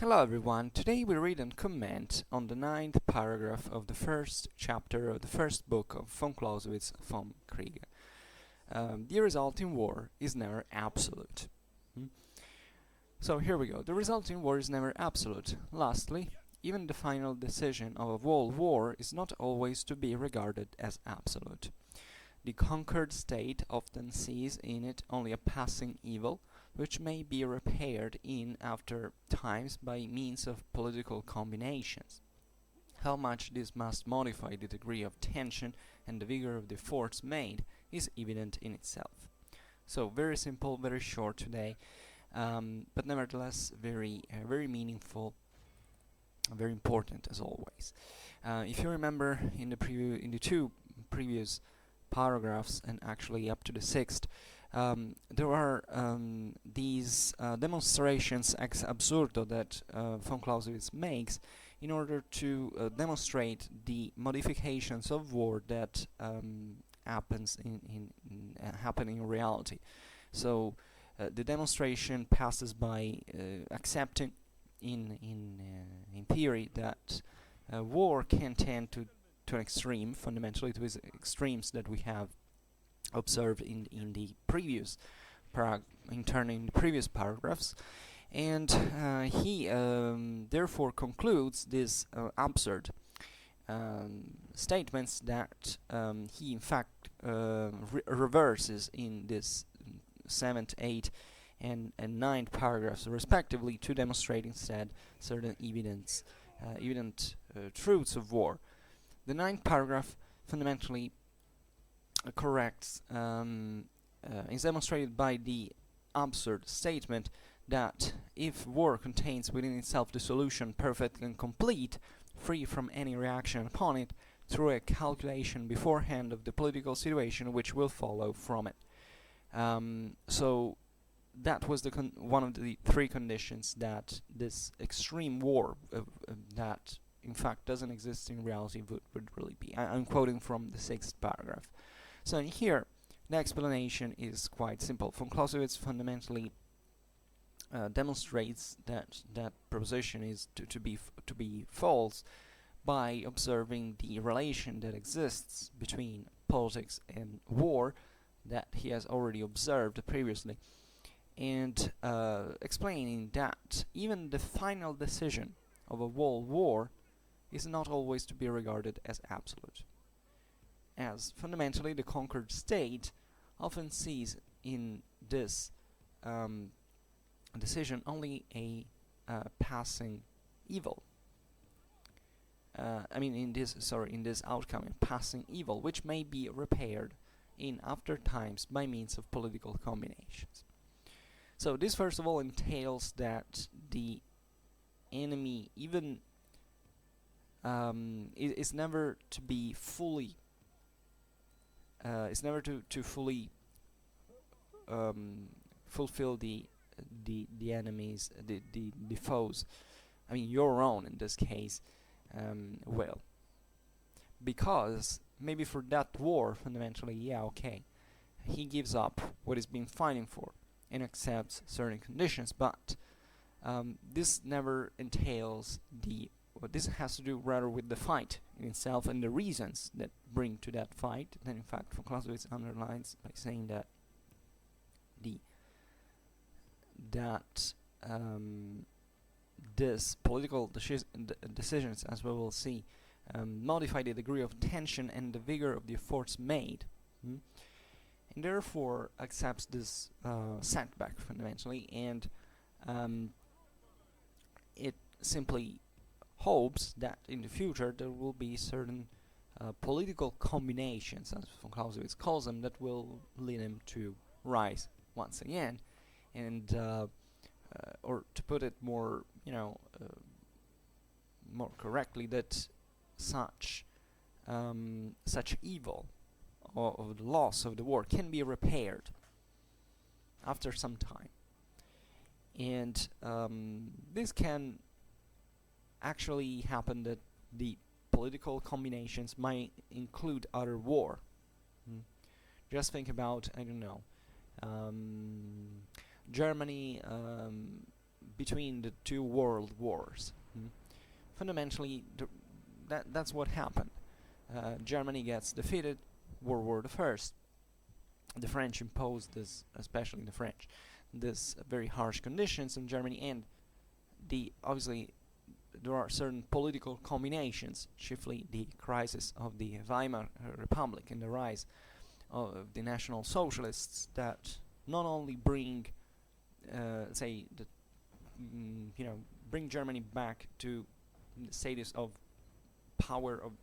Hello everyone, today we read and comment on the ninth paragraph of the first chapter of the first book of Vom Kriege. The result in war is never absolute. So here we go. The result in war is never absolute. Lastly, even the final decision of a world war is not always to be regarded as absolute. The conquered state often sees in it only a passing evil, which may be repaired in after times by means of political combinations. How much this must modify the degree of tension and the vigor of the efforts made is evident in itself. So very simple, very short today, but nevertheless very meaningful, very important as always. If you remember in the two previous paragraphs and actually up to the sixth, there are these demonstrations ex absurdo that von Clausewitz makes in order to demonstrate the modifications of war that happen in reality. So the demonstration passes by accepting in theory that war can tend to an extreme, fundamentally to the extremes that we have observed in the previous previous paragraphs, and he therefore concludes these absurd statements that he in fact reverses in this seventh, eighth, and ninth paragraphs respectively, to demonstrate instead certain evident truths of war. The ninth paragraph fundamentally corrects is demonstrated by the absurd statement that if war contains within itself the solution perfect and complete, free from any reaction upon it, through a calculation beforehand of the political situation which will follow from it. So that was one of the three conditions that this extreme war that in fact doesn't exist in reality would really be. I'm quoting from the sixth paragraph. So in here, the explanation is quite simple. Von Clausewitz fundamentally demonstrates that that proposition is to be false by observing the relation that exists between politics and war that he has already observed previously, and explaining that even the final decision of a world war is not always to be regarded as absolute, as fundamentally the conquered state often sees in this decision only a passing evil. In this outcome, a passing evil, which may be repaired in after times by means of political combinations. So this first of all entails that the enemy even is never to be fully to fully fulfill the enemies, the foes, your own in this case, will, because maybe for that war fundamentally, he gives up what he's been fighting for and accepts certain conditions, but this never entails this has to do rather with the fight in itself and the reasons that bring to that fight. Then in fact von Clausewitz underlines by saying that this political decisions, as we will see, modify the degree of tension and the vigor of the efforts made, and therefore accepts this setback fundamentally, and it simply hopes that in the future there will be certain political combinations, as von Clausewitz calls them, that will lead him to rise once again, and or to put it more, more correctly, that such evil or the loss of the war can be repaired after some time, and this can actually happen that the political combinations might include other war. Just think about, I don't know, Germany between the two world wars. Fundamentally, that's what happened. Germany gets defeated, World War I. The French imposed this, especially the French, this very harsh conditions in Germany, and obviously there are certain political combinations, chiefly the crisis of the Weimar Republic and the rise of the National Socialists, that not only bring, bring Germany back to the status of power of,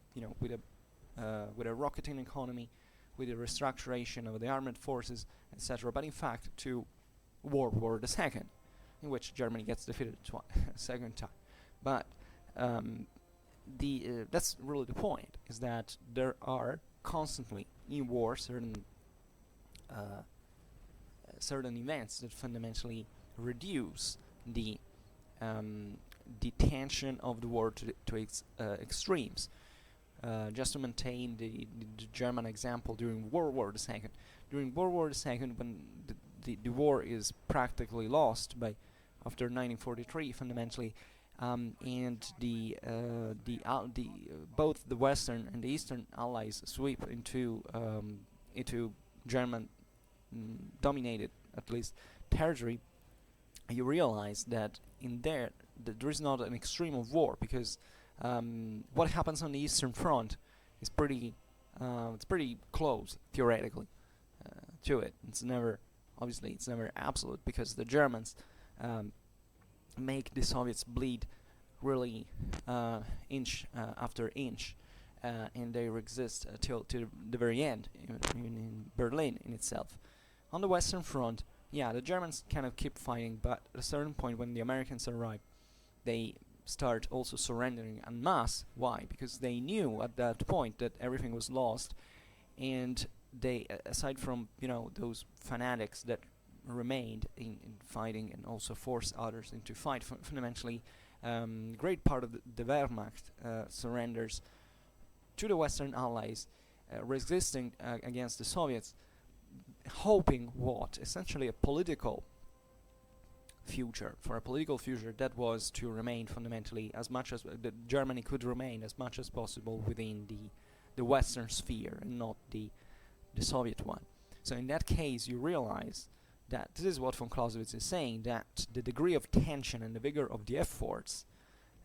with a rocketing economy, with the restructuration of the armed forces, etc., but in fact to World War II, in which Germany gets defeated a second time. But that's really the point, is that there are constantly in war certain events that fundamentally reduce the tension of the war to its extremes. Just to maintain the German example during World War II. During World War II, when the war is practically lost after 1943, fundamentally, and both the Western and the Eastern Allies sweep into German dominated, at least, territory, you realize that there is not an extreme of war, because what happens on the Eastern Front is pretty close theoretically to it. It's never absolute, because the Germans make the Soviets bleed really inch after inch, and they resist till the very end, in Berlin in itself. On the Western Front, the Germans kind of keep fighting, but at a certain point when the Americans arrive, they start also surrendering en masse. Why? Because they knew at that point that everything was lost, and they, aside from those fanatics that remained in fighting and also forced others into fight, fundamentally, great part of the Wehrmacht surrenders to the Western Allies, resisting against the Soviets, hoping essentially a political future, that was to remain fundamentally as much as Germany could remain as much as possible within the Western sphere and not the Soviet one. So in that case, you realize that this is what von Clausewitz is saying, that the degree of tension and the vigor of the efforts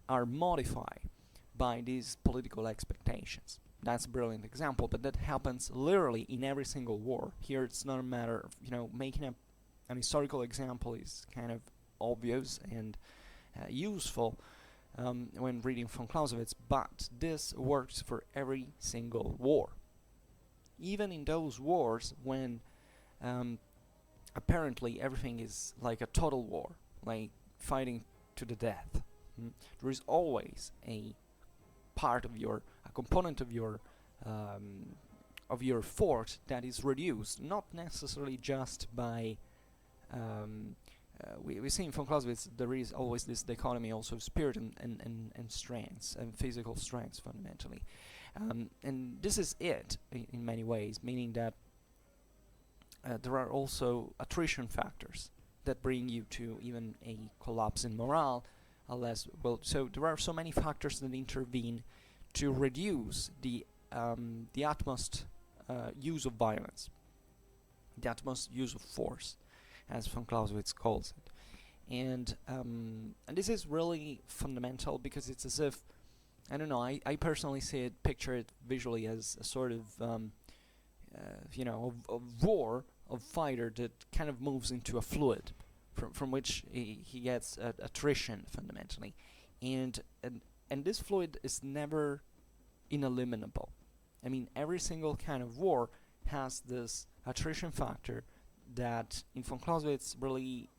are modified by these political expectations. That's a brilliant example, but that happens literally in every single war. Here it's not a matter of making an historical example is kind of obvious and useful when reading von Clausewitz, but this works for every single war. Even in those wars when apparently everything is like a total war, like fighting to the death, there is always a component of your fort that is reduced, not necessarily just by we see in von Clausewitz there is always this dichotomy also of spirit and strengths and physical strengths fundamentally, and this is it in many ways, meaning that there are also attrition factors that bring you to even a collapse in morale, so there are so many factors that intervene to reduce the utmost use of violence, the utmost use of force, as von Clausewitz calls it. And this is really fundamental, because it's as if, I don't know, I personally picture it visually as a sort of war of fighter that kind of moves into a fluid from which he gets attrition fundamentally, and this fluid is never ineliminable. I mean, every single kind of war has this attrition factor that in von Clausewitz really,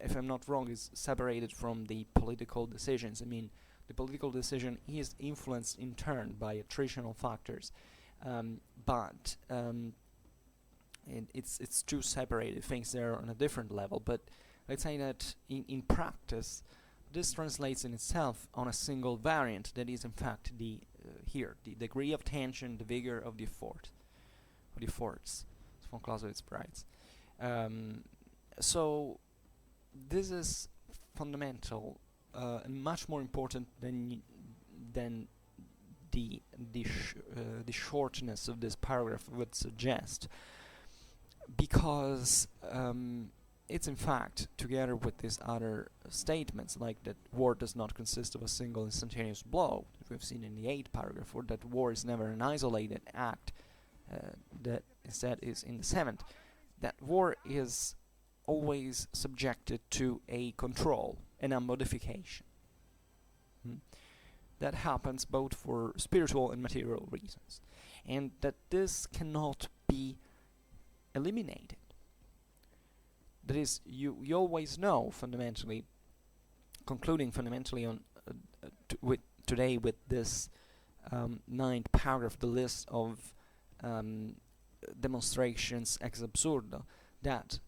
if I'm not wrong, is separated from the political decisions. I mean, the political decision is influenced in turn by attritional factors, but it's two separated things there on a different level. But let's say that in practice, this translates in itself on a single variant that is in fact the degree of tension, the vigor of the forts, as von Clausewitz writes. So this is fundamental and much more important than the shortness of this paragraph would suggest, because it's in fact, together with these other statements, like that war does not consist of a single instantaneous blow, that we've seen in the 8th paragraph, or that war is never an isolated act, that instead is in the 7th, that war is always subjected to a control and a modification. That happens both for spiritual and material reasons, and that this cannot be eliminated. That is, you always know fundamentally, concluding fundamentally on today with this 9th paragraph, the list of demonstrations ex absurdo, that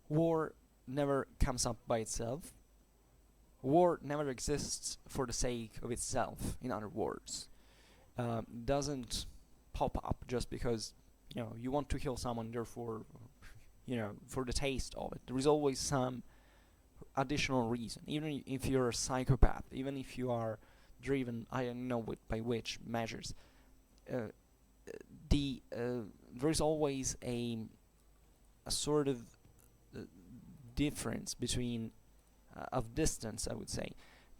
war never comes up by itself. War never exists for the sake of itself, in other words. Doesn't pop up just because you want to kill someone, therefore for the taste of it. There is always some additional reason, even if you're a psychopath, even if you are driven, I don't know by which measures. There is always a sort of difference between of distance, I would say,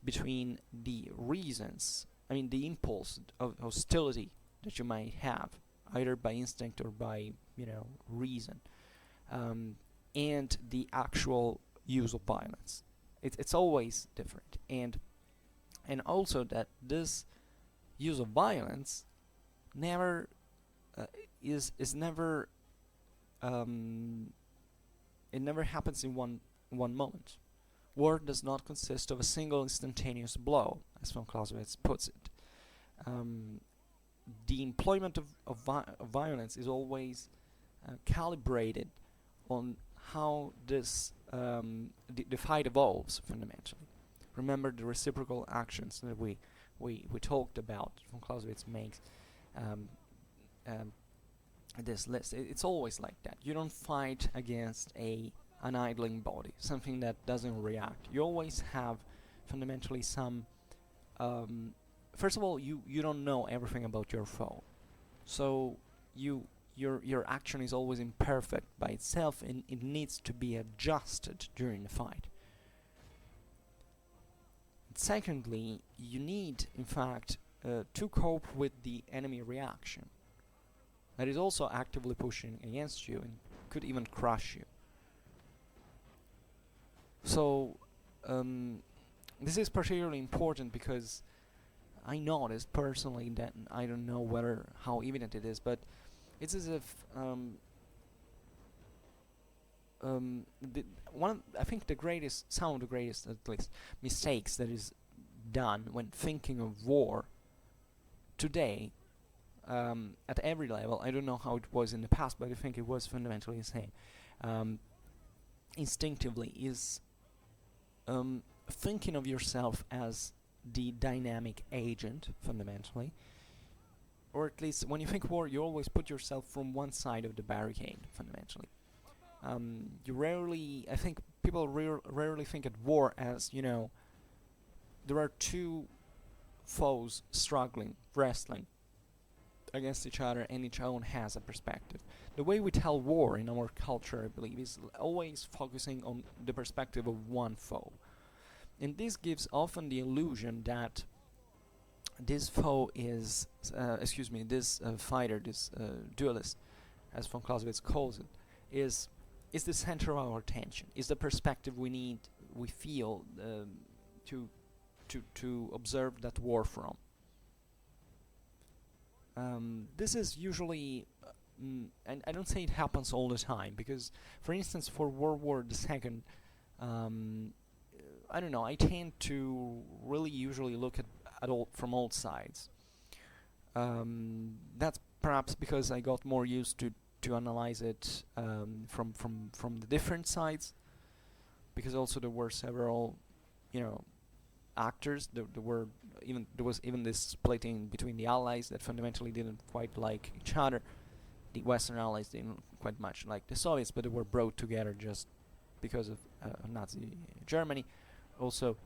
between the reasons, the impulse of hostility that you might have, either by instinct or by reason, and the actual use of violence. It's always different, and also that this use of violence never is never it never happens in one moment. War does not consist of a single instantaneous blow, as von Clausewitz puts it. The employment of violence is always calibrated on how this the fight evolves fundamentally. Remember the reciprocal actions that we talked about. Von Clausewitz makes this list. It's always like that. You don't fight against an idling body, something that doesn't react. You always have fundamentally some first of all, you don't know everything about your foe, so your action is always imperfect by itself, and it needs to be adjusted during the fight. Secondly, you need in fact to cope with the enemy reaction that is also actively pushing against you and could even crush you. So this is particularly important because I noticed personally that, I don't know how evident it is, but it's as if I think some of the greatest at least mistakes that is done when thinking of war today, at every level, I don't know how it was in the past, but I think it was fundamentally the same, instinctively, is thinking of yourself as the dynamic agent, fundamentally. Or at least, when you think war, you always put yourself from one side of the barricade, fundamentally. You rarely, I think people rarely think at war as, there are two foes struggling, wrestling against each other, and each one has a perspective. The way we tell war in our culture, I believe, is always focusing on the perspective of one foe. And this gives often the illusion that this foe is, this fighter, this duelist, as von Clausewitz calls it, is the center of our attention, is the perspective we feel to observe that war from. This is usually, and I don't say it happens all the time, because, for instance, for World War II, I don't know, I tend to really usually look at all from all sides. That's perhaps because I got more used to analyze it from the different sides, because also there were several, actors. There was even this splitting between the Allies that fundamentally didn't quite like each other. The Western Allies didn't quite much like the Soviets, but they were brought together just because of Nazi Germany. also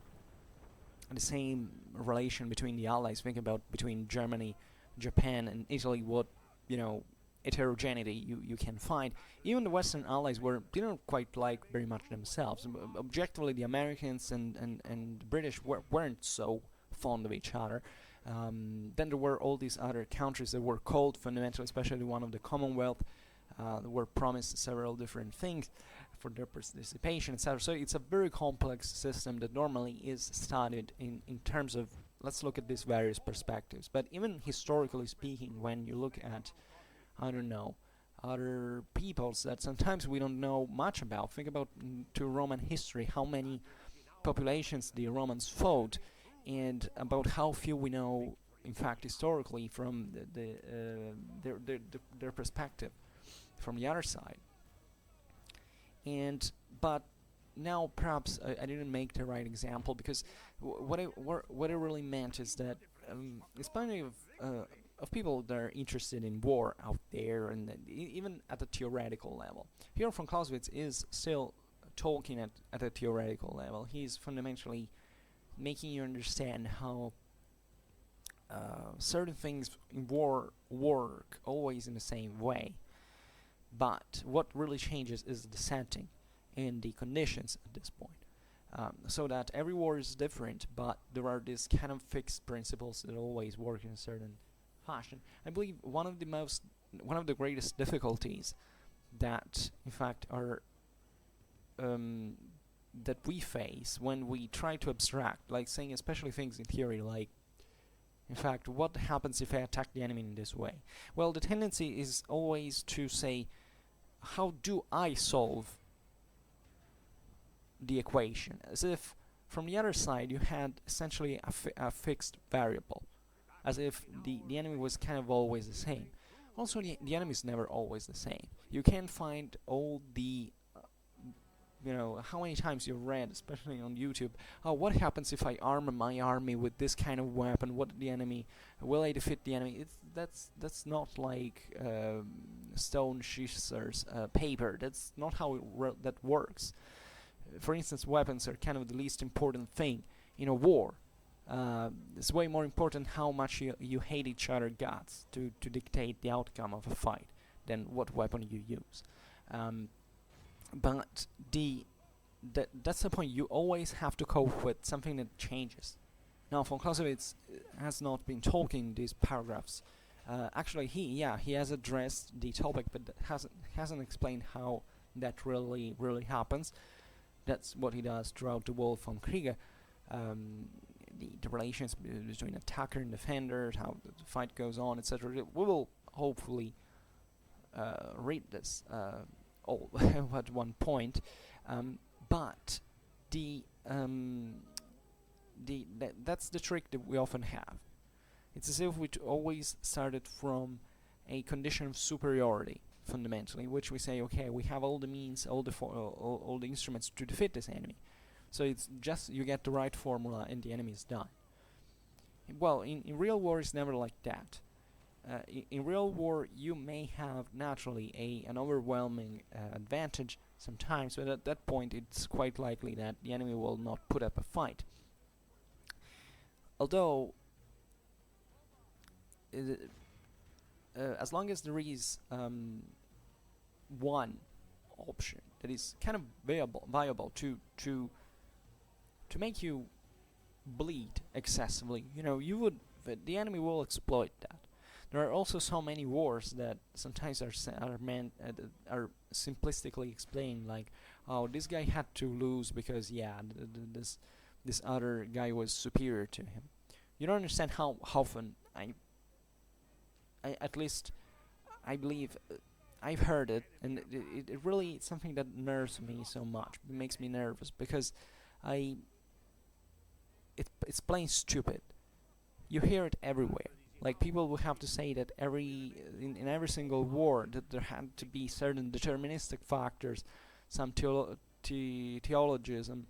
the same relation between the allies. Think about between Germany, Japan, and Italy. What, you know, heterogeneity you can find. Even the Western allies didn't quite like very much themselves. Objectively, the Americans and the British weren't so fond of each other. Then there were all these other countries that were cold fundamentally, especially one of the Commonwealth. That were promised several different things for their participation, etc. So it's a very complex system that normally is studied in terms of, let's look at these various perspectives. But even historically speaking, when you look at, I don't know, other peoples that sometimes we don't know much about, think about to Roman history, how many populations the Romans fought, and about how few we know, in fact, historically from their perspective, from the other side. And but now perhaps I didn't make the right example, because what I really meant is that there's plenty of people that are interested in war out there, and even at the theoretical level. Here von Clausewitz is still talking at a theoretical level. He's fundamentally making you understand how certain things in war work always in the same way. But what really changes is the setting and the conditions at this point. So that every war is different, but there are these kind of fixed principles that always work in a certain fashion. I believe one of the greatest difficulties that, in fact, are that we face when we try to abstract, like saying especially things in theory, like, in fact, what happens if I attack the enemy in this way? Well, the tendency is always to say, how do I solve the equation? As if from the other side you had essentially a fixed variable, as if the enemy was kind of always the same. Also, the enemy is never always the same. You can find all the how many times you've read, especially on YouTube, what happens if I arm my army with this kind of weapon? Will I defeat the enemy? That's not like Stone Schisser's paper. That's not how that works. For instance, weapons are kind of the least important thing in a war. It's way more important how much you hate each other guts to dictate the outcome of a fight than what weapon you use. But that's the point. You always have to cope with something that changes. Now, von Clausewitz has not been talking these paragraphs. Actually, he has addressed the topic, but hasn't explained how that really happens. That's what he does throughout the whole Vom Krige. The relations between attacker and defender, how the fight goes on, etc. We will hopefully read this all at one point, but that's the trick that we often have. It's as if we always started from a condition of superiority, fundamentally, which we say, okay, we have all the means, all the instruments to defeat this enemy. So it's just you get the right formula and the enemy is done. Well, in real war, it's never like that. In real war, you may have naturally an overwhelming advantage sometimes, but at that point it's quite likely that the enemy will not put up a fight. Although, as long as there is one option that is kind of viable to make you bleed excessively, the enemy will exploit that. There are also so many wars that sometimes are simplistically explained, like, oh, this guy had to lose because this other guy was superior to him. You don't understand how often I at least I believe I've heard it, and it really it's something that nerves me so much. It makes me nervous because it's plain stupid. You hear it everywhere. Like, people will have to say that in every single war that there had to be certain deterministic factors, some teleologism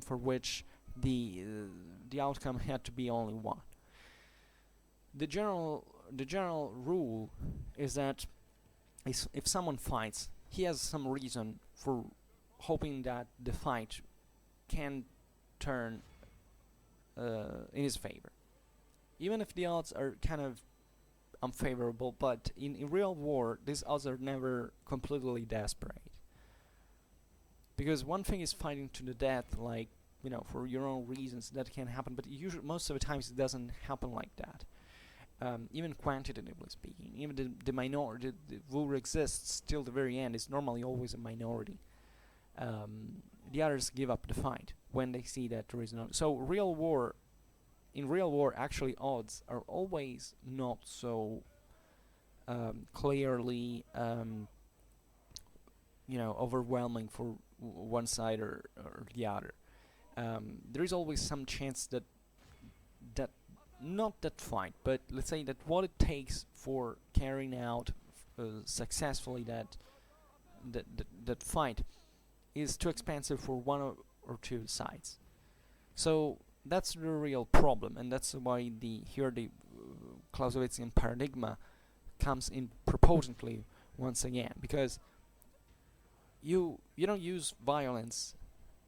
for which the outcome had to be only one. The general rule is that if someone fights, he has some reason for hoping that the fight can turn in his favor. Even if the odds are kind of unfavorable, but in real war, these odds are never completely desperate. Because one thing is fighting to the death, like, you know, for your own reasons, that can happen, but usually, most of the times, it doesn't happen like that. Even quantitatively speaking, even the minority, who exists till the very end, is normally always a minority. The others give up the fight when they see that there is no. So in real war, actually, odds are always not so clearly, overwhelming for one side or the other. There is always some chance that not that fight, but let's say that what it takes for carrying out successfully that fight is too expensive for one or two sides. So that's the real problem, and that's why the Clausewitzian paradigm comes in propotently once again, because you don't use violence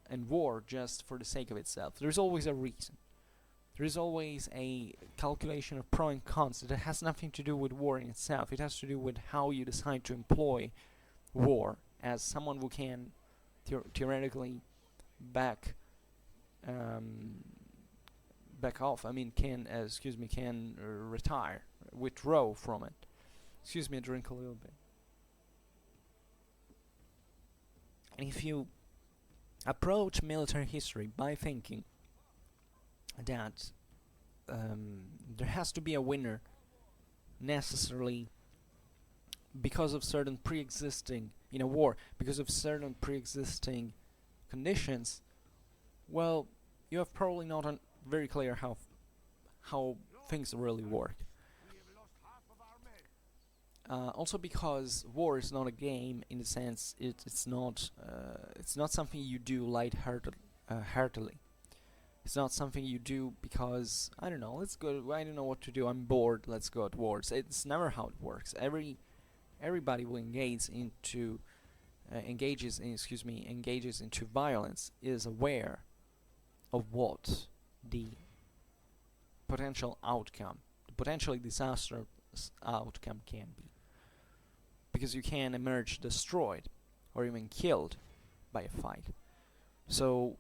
and war just for the sake of itself. There's always a reason. There is always a calculation of pros and cons that has nothing to do with war in itself. It has to do with how you decide to employ war as someone who can theoretically back off. I mean, can retire, withdraw from it. Excuse me, I drink a little bit. And if you approach military history by thinking that there has to be a winner necessarily because of certain pre-existing, in a war, because of certain pre-existing conditions, well, you have probably not very clear how things really work. Also, because war is not a game in the sense it's not something you do heartily. It's not something you do because I don't know. Let's go. I don't know what to do. I'm bored. Let's go at war. It's never how it works. Everybody who engages into violence is aware of what the potential outcome, the potentially disastrous outcome can be. Because you can emerge destroyed or even killed by a fight. So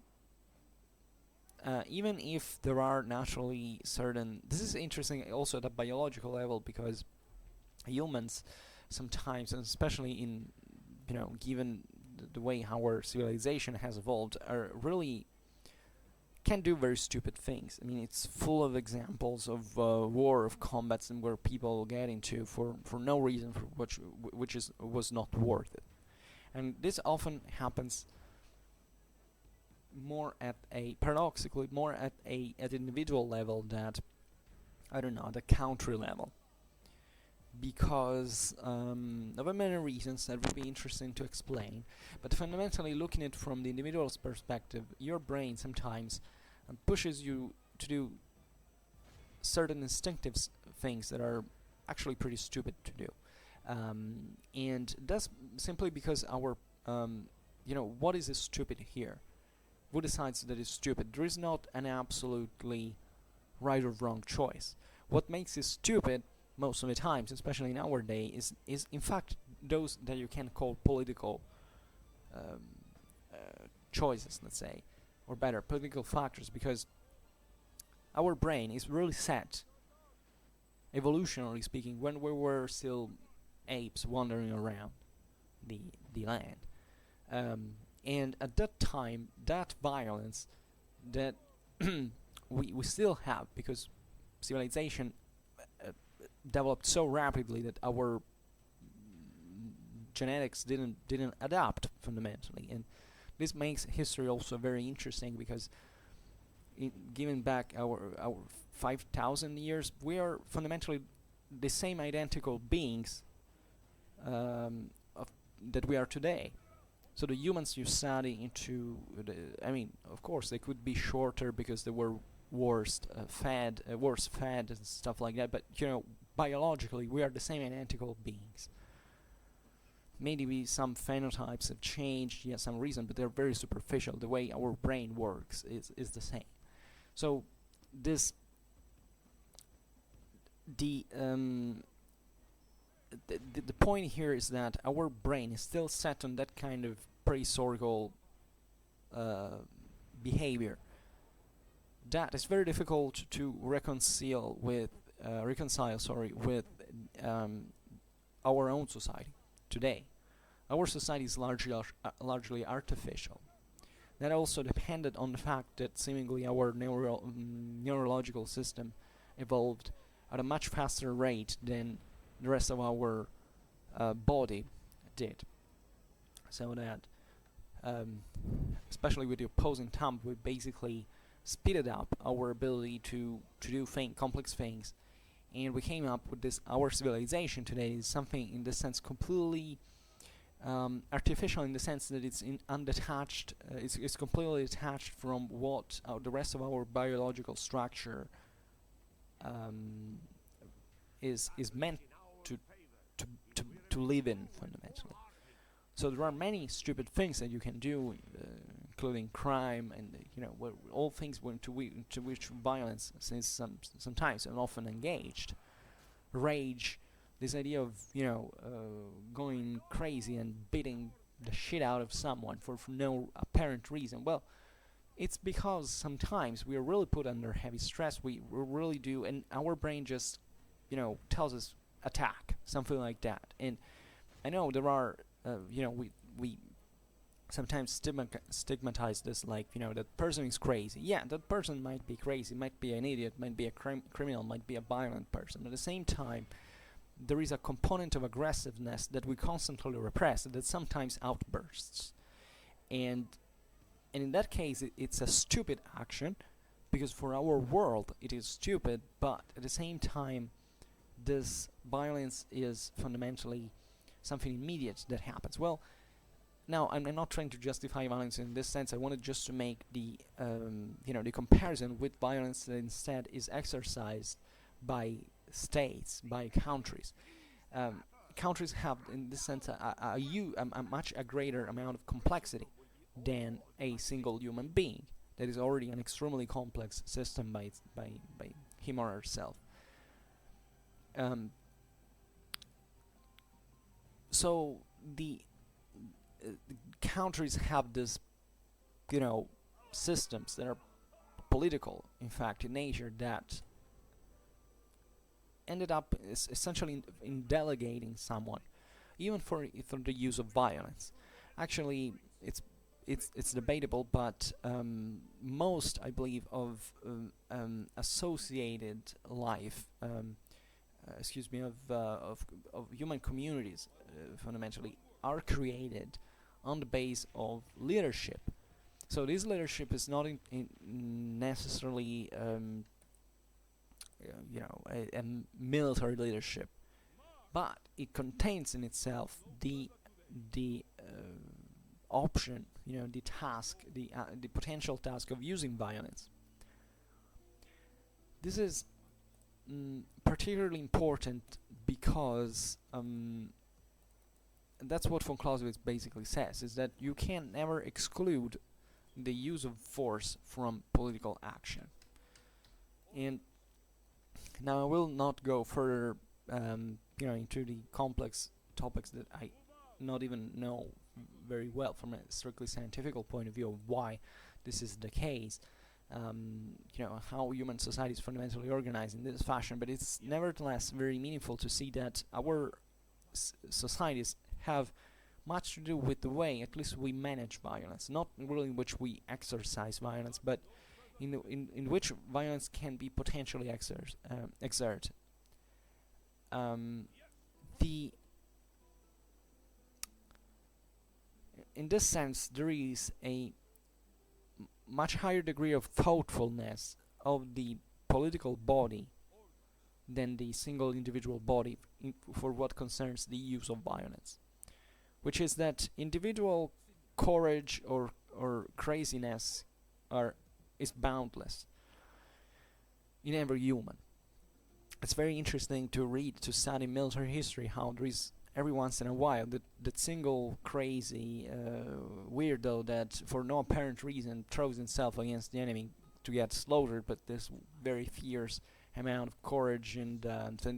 even if there are naturally certain, this is interesting also at a biological level, because humans sometimes, and especially in, given the way our civilization has evolved, are really can do very stupid things. I mean, it's full of examples of war, of combats, and where people get into for no reason, which was not worth it. And this often happens paradoxically more at individual level than, I don't know, the country level, because of many reasons that would be interesting to explain. But fundamentally, looking at it from the individual's perspective, your brain sometimes pushes you to do certain instinctive things that are actually pretty stupid to do, and that's simply because our what is stupid here? Who decides that it's stupid? There is not an absolutely right or wrong choice. What makes it stupid most of the times, especially nowadays, is in fact those that you can call political choices, let's say, or better, political factors, because our brain is really set, evolutionarily speaking, when we were still apes wandering around the land. And at that time, that violence that we still have, because civilization developed so rapidly that our genetics didn't adapt fundamentally, and this makes history also very interesting, because given back our 5,000 years, we are fundamentally the same identical beings that we are today. So the humans you study into, of course, they could be shorter because they were worse fed and stuff like that. But biologically, we are the same identical beings. maybe some phenotypes have changed, yeah, some reason, but they're very superficial. The way our brain works is the same. So this the point here is that our brain is still set on that kind of prehistorical behavior that is very difficult to reconcile with with our own society today. Our society is largely artificial. That also depended on the fact that seemingly our neurological system evolved at a much faster rate than the rest of our body did. So that, especially with the opposing thumb, we basically speeded up our ability to do complex things, and we came up with this. Our civilization today is something in this sense completely artificial, in the sense that it's undetached. It's completely detached from what the rest of our biological structure is meant to live in, fundamentally. So there are many stupid things that you can do, including crime and all things to which violence since sometimes and often engaged. Rage, this idea of going crazy and beating the shit out of someone for no apparent reason. Well, it's because sometimes we are really put under heavy stress. We really do, and our brain just tells us attack, something like that. And I know there are we sometimes stigmatize this, like that person is crazy. Yeah, that person might be crazy, might be an idiot, might be a criminal, might be a violent person. At the same time, there is a component of aggressiveness that we constantly repress, that sometimes outbursts, and in that case it's a stupid action, because for our world it is stupid, but at the same time this violence is fundamentally something immediate that happens. Well, now I'm not trying to justify violence in this sense. I wanted just to make the the comparison with violence that instead is exercised by states, by countries. Countries have, in this sense, a much greater amount of complexity than a single human being. That is already an extremely complex system by him or herself. So the countries have this, systems that are political, in fact, in nature, that ended up essentially in delegating someone, even for the use of violence. Actually, it's debatable, but most, I believe, of associated life, of human communities, fundamentally, are created on the base of leadership. So this leadership is not necessarily a military leadership, but it contains in itself the option, the task, the potential task of using violence. This is particularly important because that's what von Clausewitz basically says, is that you can never exclude the use of force from political action. And now I will not go further into the complex topics that I not even know very well from a strictly scientific point of view of why this is the case, how human society is fundamentally organized in this fashion, but it's nevertheless very meaningful to see that our societies have much to do with the way, at least, we manage violence, not really in which we exercise violence, but in which violence can be potentially exerted. In this sense, there is a much higher degree of thoughtfulness of the political body than the single individual body for what concerns the use of violence, which is that individual courage or craziness is boundless in every human. It's very interesting to study military history, how there is every once in a while, that single crazy weirdo that for no apparent reason throws himself against the enemy to get slaughtered, but this very fierce amount of courage and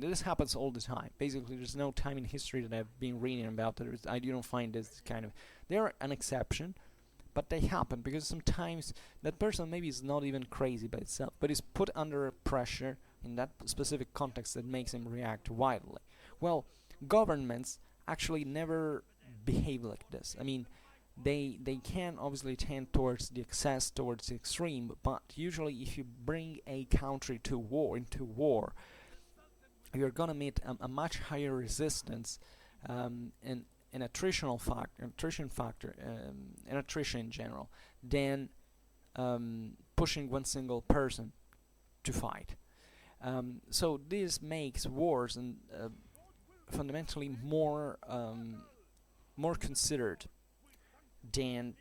this happens all the time. Basically, there's no time in history that I've been reading about that I don't find this kind of. They're an exception, but they happen because sometimes that person maybe is not even crazy by itself, but is put under pressure in that specific context that makes him react wildly. Well, governments actually never behave like this. I mean, they can obviously tend towards the excess, towards the extreme, but usually if you bring a country to war, into war, you're gonna meet a much higher resistance and an attrition factor, and attrition in general, than pushing one single person to fight. So this makes wars and fundamentally more considered than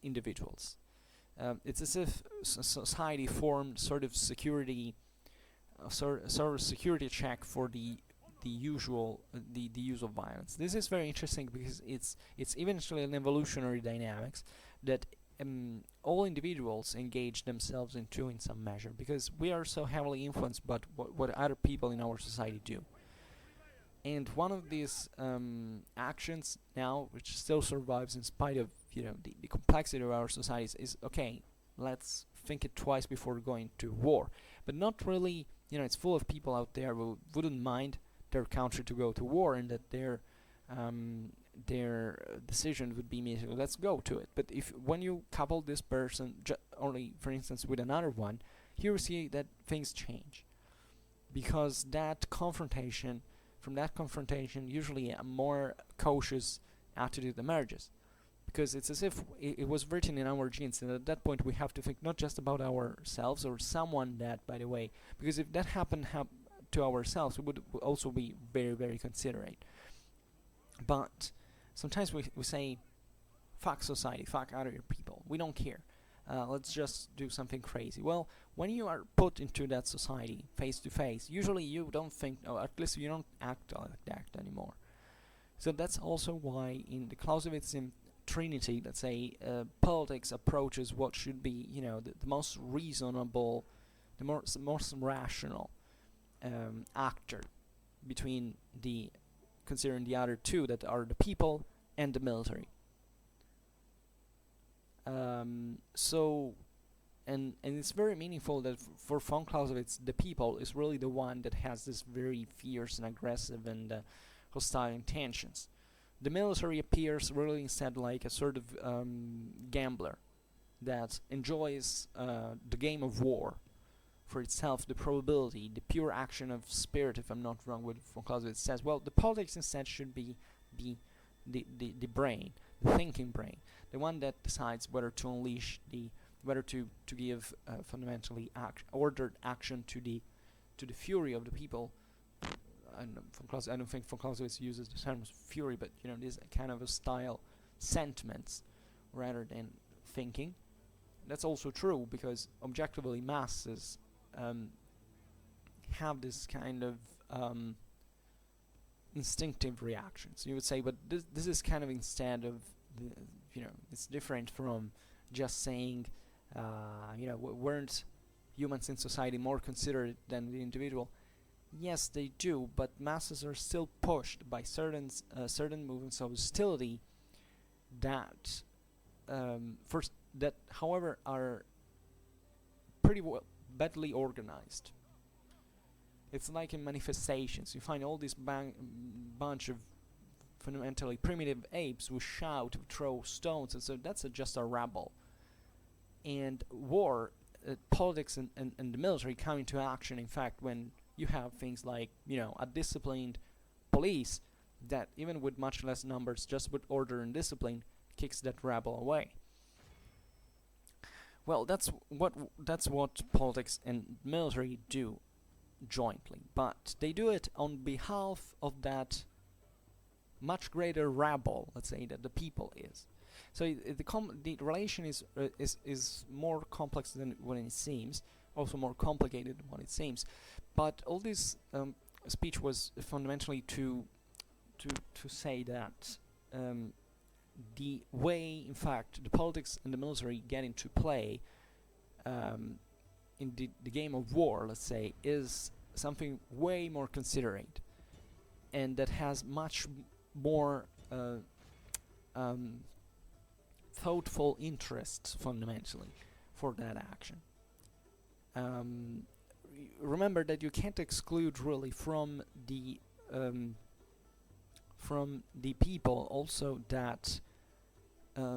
individuals. It's as if society formed sort of security, sort of security check for the usual the use of violence. This is very interesting because it's eventually an evolutionary dynamics that all individuals engage themselves into in some measure, because we are so heavily influenced by what other people in our society do. And one of these actions now, which still survives in spite of the complexity of our societies, is okay. Let's think it twice before going to war. But not really. It's full of people out there who wouldn't mind their country to go to war, and that their decision would be immediately, let's go to it. But when you couple this person only, for instance, with another one, here we see that things change, because from that confrontation, usually a more cautious attitude emerges, because it's as if it was written in our genes, and at that point we have to think not just about ourselves or someone that, by the way, because if that happened to ourselves, we would also be very, very considerate. But sometimes we say, fuck society, fuck other people, we don't care. Let's just do something crazy. Well, when you are put into that society face to face, usually you don't think, or at least you don't act like that anymore. So that's also why in the Clausewitzian Trinity, let's say, politics approaches what should be, the most reasonable, the most rational actor between considering the other two, that are the people and the military. And it's very meaningful that for von Clausewitz, the people is really the one that has this very fierce and aggressive and hostile intentions. The military appears really instead like a sort of gambler that enjoys the game of war for itself, the probability, the pure action of spirit, if I'm not wrong, what von Clausewitz says. Well, the politics instead should be the brain, the thinking brain, the one that decides whether to unleash whether to give fundamentally ordered action to the fury of the people. I don't think von Clausewitz uses the term fury, but this kind of a style sentiments rather than thinking. That's also true because objectively masses have this kind of instinctive reactions. You would say, but this is kind of instead of it's different from just saying weren't humans in society more considerate than the individual? Yes, they do, but masses are still pushed by certain movements of hostility that however are pretty badly organized. It's like in manifestations. You find all this bunch of fundamentally primitive apes who shout, who throw stones, and so that's just a rabble. And war, politics and the military come into action, in fact, when you have things like, a disciplined police that, even with much less numbers, just with order and discipline, kicks that rabble away. Well, that's what politics and military do jointly, but they do it on behalf of that much greater rabble, let's say, that the people is. So the relation is more complex than what it seems, also more complicated than what it seems. But all this speech was fundamentally to to say that the way, in fact, the politics and the military get into play in the game of war, let's say, is something way more considerate, and that has much more thoughtful interests, fundamentally, for that action. Remember that you can't exclude really from the people also that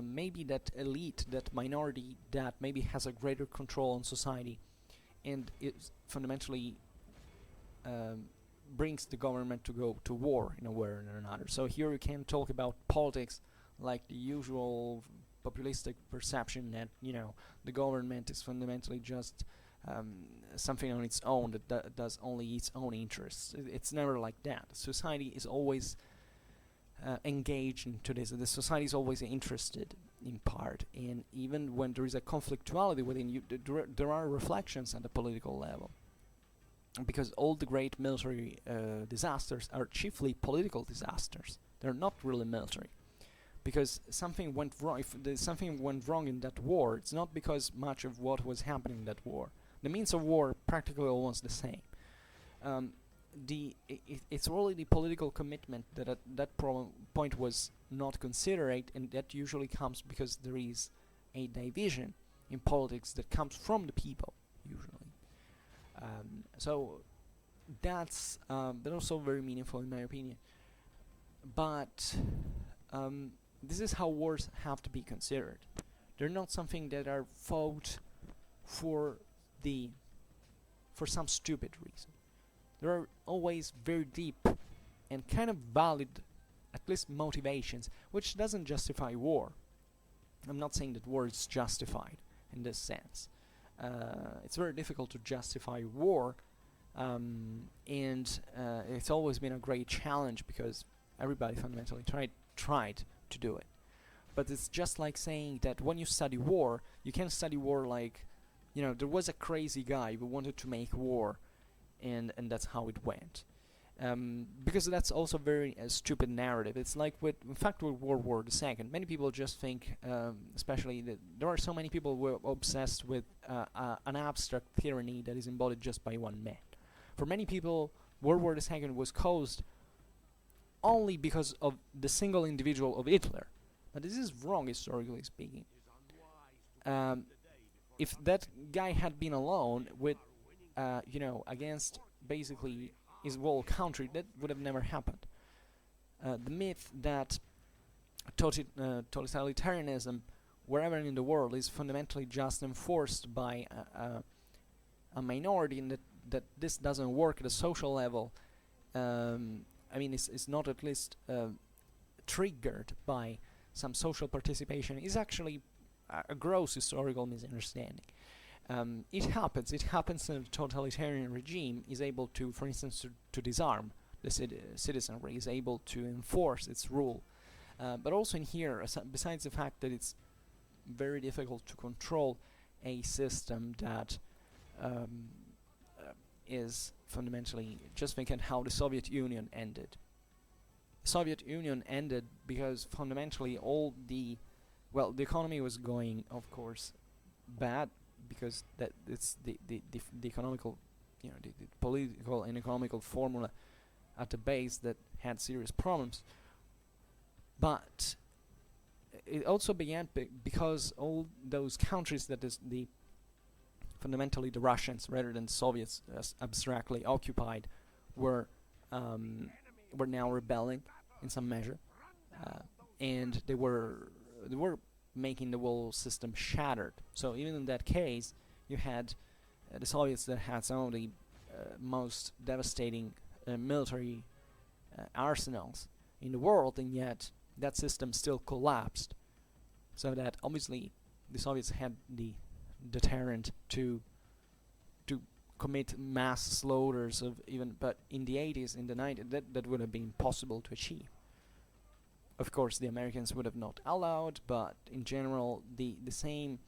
maybe that elite, that minority that maybe has a greater control on society, and it fundamentally brings the government to go to war in a way or another. So here you can talk about politics like the usual populistic perception that, you know, the government is fundamentally just something on its own that does only its own interests. It's never like that. Society is always engaged into this. The society is always interested in part, and even when there is a conflictuality within you, there are reflections at the political level, because all the great military disasters are chiefly political disasters. They're not really military, because something went wrong. If something went wrong in that war, it's not because much of what was happening in that war. The means of war practically almost the same. It's really the political commitment that at that point was not considerate, and that usually comes because there is a division in politics that comes from the people, usually. So that's also very meaningful in my opinion. But this is how wars have to be considered. They're not something that are fought for some stupid reason. There are always very deep and kind of valid, at least motivations, which doesn't justify war. I'm not saying that war is justified in this sense. It's very difficult to justify war, and it's always been a great challenge because everybody fundamentally tried to do it. But it's just like saying that when you study war, you can't study war like, you know, there was a crazy guy who wanted to make war, and that's how it went. Because that's also very stupid narrative. It's like with World War II. Many people just think, especially that there are so many people who are obsessed with an abstract tyranny that is embodied just by one man. For many people, World War II was caused only because of the single individual of Hitler. But this is wrong, historically speaking. If that guy had been alone with, against basically his whole country, that would have never happened. The myth that totalitarianism, wherever in the world, is fundamentally just enforced by a minority, and that this doesn't work at a social level, it's not at least triggered by some social participation, is actually a gross historical misunderstanding. It happens that a totalitarian regime is able to, for instance, to disarm the citizenry, is able to enforce its rule. But also in here, besides the fact that it's very difficult to control a system that is fundamentally, just think at how the Soviet Union ended. The Soviet Union ended because fundamentally the economy was going, of course, bad, because that it's the economical, the political and economical formula at the base that had serious problems. But it also began because all those countries that is fundamentally the Russians rather than Soviets abstractly occupied were now rebelling in some measure, and they were making the whole system shattered. So even in that case, you had the Soviets that had some of the most devastating military arsenals in the world, and yet that system still collapsed. So that obviously the Soviets had the deterrent to commit mass slaughters of but in the 80s, in the 90s, that would have been possible to achieve. Of course, the Americans would have not allowed, but in general, the same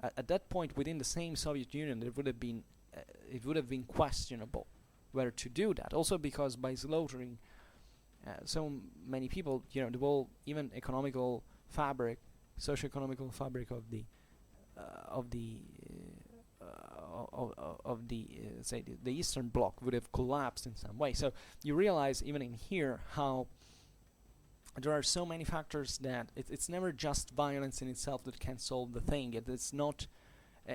at that point within the same Soviet Union, it would have been questionable whether to do that. Also because by slaughtering So many people, the whole even economical fabric, socio-economical fabric of the say the Eastern Bloc would have collapsed in some way. So you realize even in here how there are so many factors that it's never just violence in itself that can solve the thing. It's not,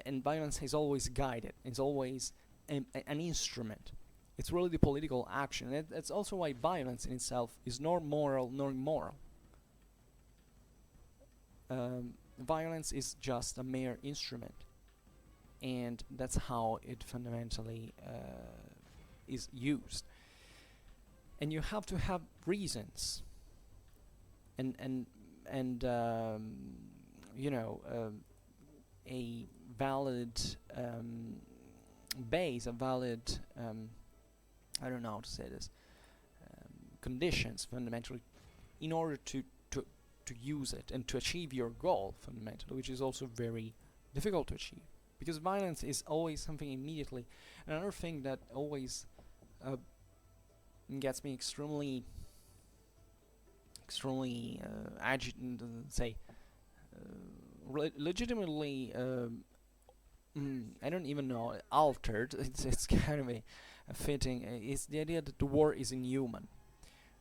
and violence is always guided. It's always an instrument. It's really the political action. That's also why violence in itself is nor moral nor immoral. Violence is just a mere instrument, and that's how it fundamentally is used. And you have to have reasons, and a valid base, a valid I don't know how to say this, conditions fundamentally in order to use it and to achieve your goal fundamentally, which is also very difficult to achieve, because violence is always something immediately. Another thing that always gets me extremely agitated, say legitimately I don't even know, altered. It's kind of a fitting. It's the idea that the war is inhuman.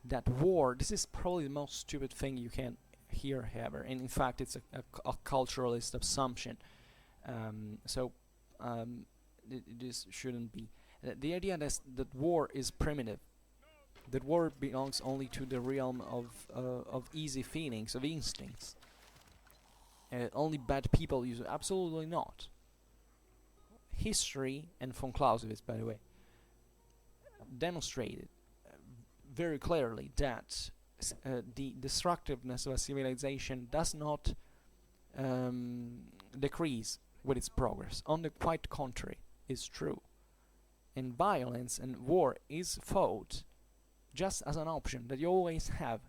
That war, this is probably the most stupid thing you can hear ever, and in fact it's a culturalist assumption. This shouldn't be. The idea that war is primitive, that war belongs only to the realm of easy feelings, of instincts. Only bad people use it. Absolutely not. History, and von Clausewitz, by the way, demonstrated very clearly that the destructiveness of a civilization does not decrease with its progress. On the quite contrary, is true. And violence and war is fought just as an option that you always have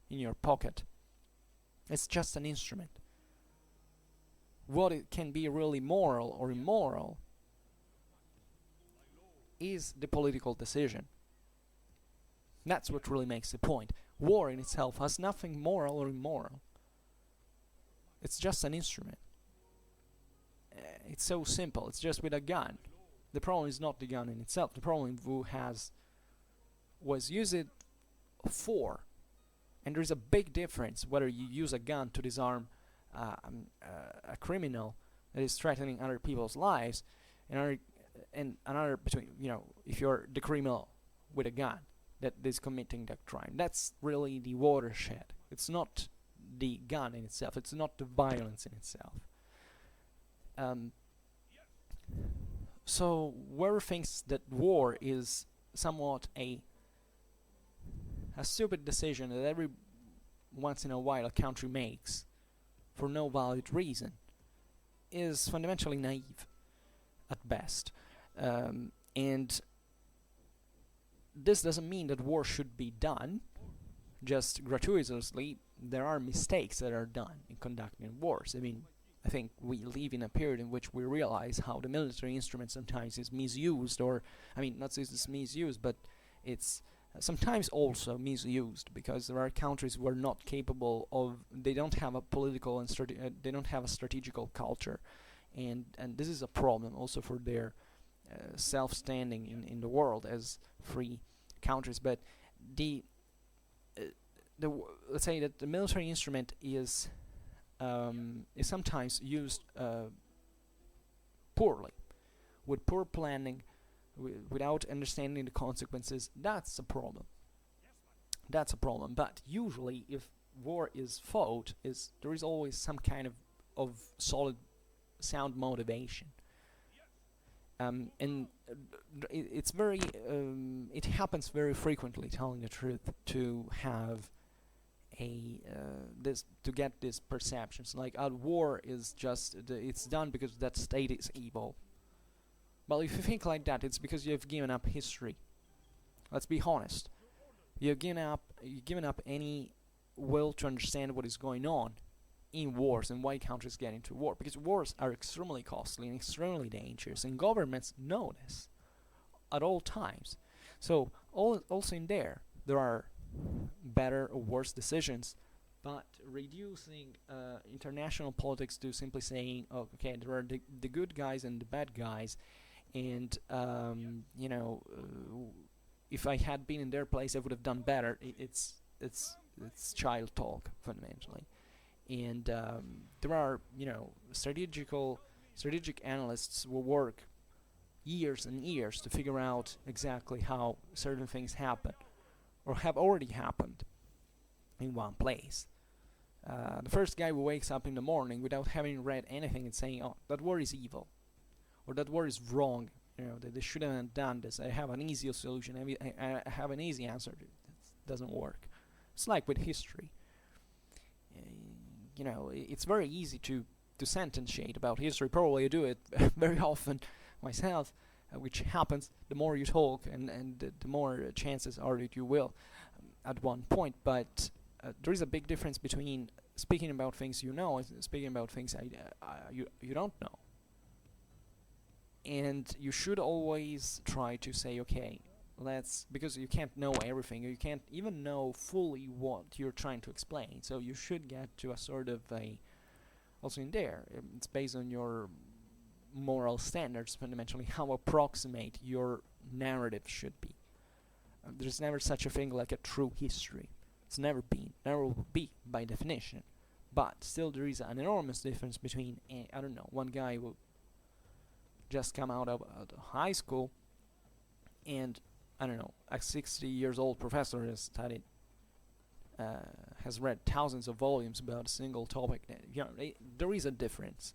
in your pocket. It's just an instrument. What it can be really moral or immoral is the political decision. That's what really makes the point. War in itself has nothing moral or immoral. It's just an instrument. It's so simple. It's just with a gun. The problem is not the gun in itself. The problem was used it for. And there's a big difference whether you use a gun to disarm a criminal that is threatening other people's lives, and another between, if you're the criminal with a gun that is committing that crime. That's really the watershed. It's not the gun in itself. It's not the violence in itself. So whoever thinks that war is somewhat a stupid decision that every once in a while a country makes for no valid reason is fundamentally naive at best. And this doesn't mean that war should be done just gratuitously. There are mistakes that are done in conducting wars. I mean, I think we live in a period in which we realize how the military instrument sometimes is misused, or, I mean, not just it's misused, but it's sometimes also misused, because there are countries who are not capable of, they don't have a political and they don't have a strategical culture, and this is a problem also for their self-standing in the world as free countries. But let's say that the military instrument is sometimes used poorly, with poor planning, without understanding the consequences. That's a problem. That's a problem. But usually, if war is fought, there is always some kind of solid, sound motivation. And it's very it happens very frequently, telling the truth, to have to get these perceptions like war is just it's done because that state is evil. Well, if you think like that, it's because you have given up history. Let's be honest. You've given up any will to understand what is going on in wars and why countries get into war, because wars are extremely costly and extremely dangerous, and governments know this at all times. So also in there are better or worse decisions, but reducing international politics to simply saying, oh, okay, there are the good guys and the bad guys, and if I had been in their place, I would have done better. It's child talk fundamentally, and there are strategic analysts will work years and years to figure out exactly how certain things happen or have already happened in one place. The first guy who wakes up in the morning without having read anything and saying, "Oh, that war is evil," or "that war is wrong," that they shouldn't have done this. I have an easy solution. I have an easy answer. It doesn't work. It's like with history. It's very easy to sentence shade about history. Probably I do it very often myself, which happens the more you talk, and the more chances are that you will at one point. But there is a big difference between speaking about things you know and speaking about things you don't know. And you should always try to say, okay, because you can't know everything, you can't even know fully what you're trying to explain, so you should get to a sort of also in there, it's based on your moral standards, fundamentally, how approximate your narrative should be. There's never such a thing like a true history. It's never been, never will be, by definition. But still there is an enormous difference between, I don't know, one guy will just come out of high school and, I don't know, a 60 years old professor has studied, has read thousands of volumes about a single topic. There is a difference.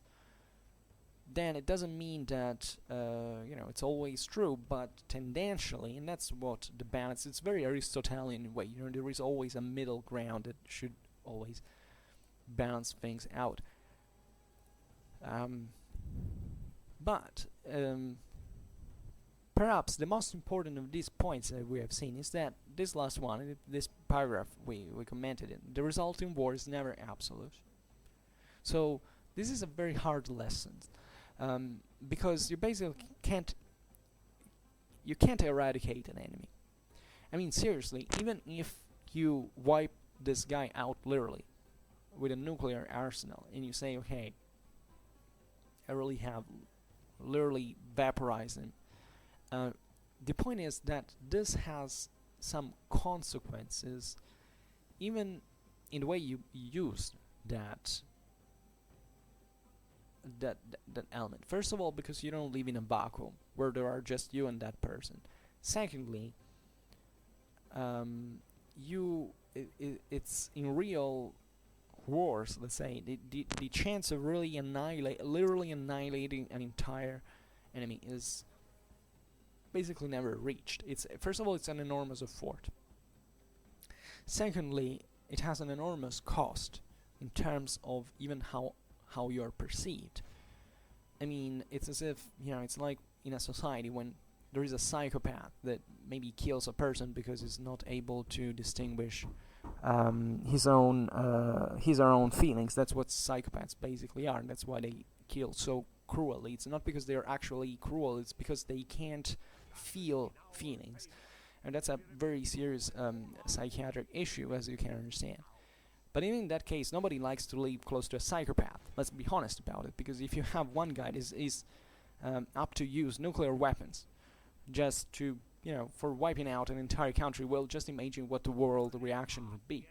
Then it doesn't mean that it's always true, but tendentially, and that's what the balance. It's very Aristotelian in a way. There is always a middle ground that should always balance things out. But perhaps the most important of these points that we have seen is that this last one, this paragraph we commented in, the result in war is never absolute. So this is a very hard lesson, because you basically can't eradicate an enemy. I mean, seriously, even if you wipe this guy out literally with a nuclear arsenal and you say, okay, I really have literally vaporized him, the point is that this has some consequences even in the way you use that element. First of all, because you don't live in a vacuum where there are just you and that person. Secondly, it's in real wars, let's say, the chance of literally annihilating an entire enemy is basically never reached. First of all, it's an enormous effort. Secondly, it has an enormous cost in terms of even how you are perceived. I mean, it's as if, it's like in a society when there is a psychopath that maybe kills a person because he's not able to distinguish his or her own feelings. That's what psychopaths basically are, and that's why they kill so cruelly. It's not because they're actually cruel, it's because they can't feel feelings. And that's a very serious psychiatric issue, as you can understand. But even in that case, nobody likes to live close to a psychopath. Let's be honest about it, because if you have one guy that is up to use nuclear weapons just to, for wiping out an entire country, well, just imagine what the world reaction would be.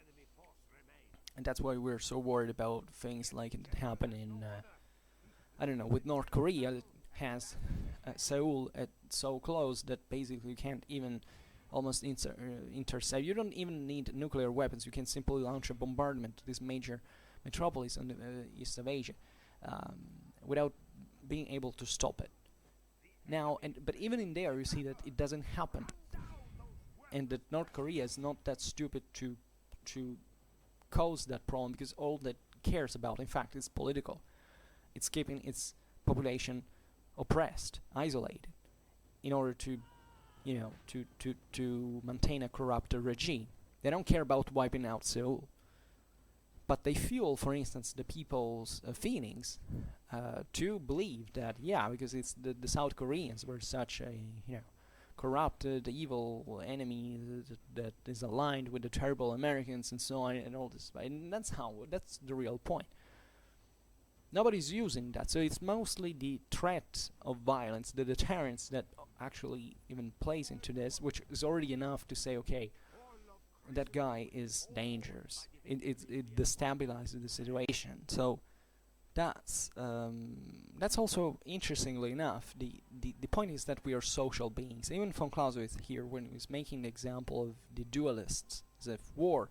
And that's why we're so worried about things like it happened in, with North Korea. It has Seoul so close that basically you can't even almost intercept. You don't even need nuclear weapons. You can simply launch a bombardment to this major metropolis in the east of Asia without being able to stop it. Now, but even in there, you see that it doesn't happen, and that North Korea is not that stupid to cause that problem, because all that cares about, in fact, is political. It's keeping its population oppressed, isolated, in order to maintain a corrupt regime. They don't care about wiping out Seoul, but they fuel, for instance, the people's feelings to believe that, because it's the South Koreans were such a corrupted, evil enemy that is aligned with the terrible Americans and so on and all this. And that's the real point. Nobody's using that, so it's mostly the threat of violence, the deterrence that actually even plays into this, which is already enough to say, okay, that guy is dangerous. It destabilizes the situation. So that's also, interestingly enough, the point is that we are social beings. Even von Clausewitz here, when he was making the example of the duelists, as if war